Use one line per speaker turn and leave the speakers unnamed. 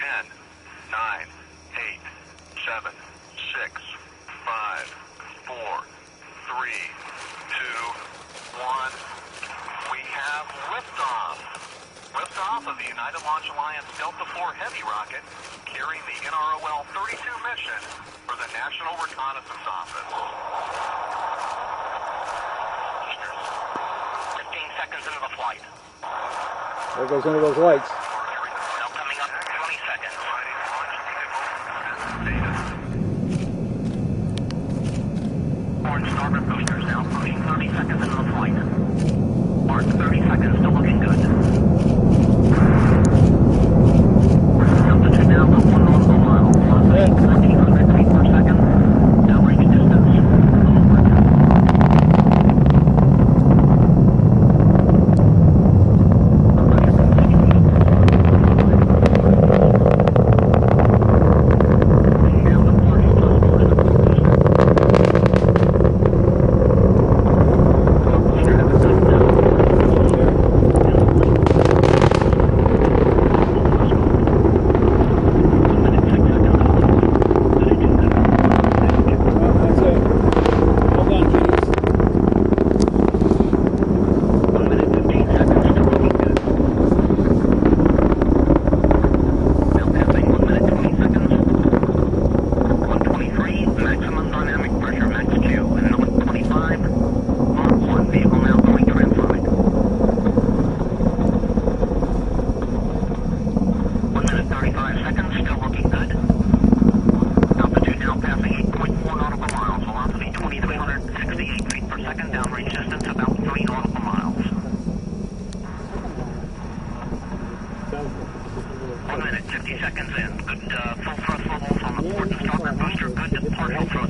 10, 9, 8, 7, 6, 5, 4, 3, 2, 1. We have liftoff. Liftoff of the United Launch Alliance Delta IV Heavy rocket carrying the NROL-32 mission for the National Reconnaissance Office. 15 seconds into the flight.
There goes one of those lights.
Now coming up 20 seconds. Orange starboard boosters now pushing 30 seconds into the flight. Mark 30 seconds, still looking good. Altitude now about 1 nautical mile. Velocity 1,400 feet per second. Downrange distance a little over 10. Seconds in. Good full thrust levels on the port and starboard booster. Good partial thrust.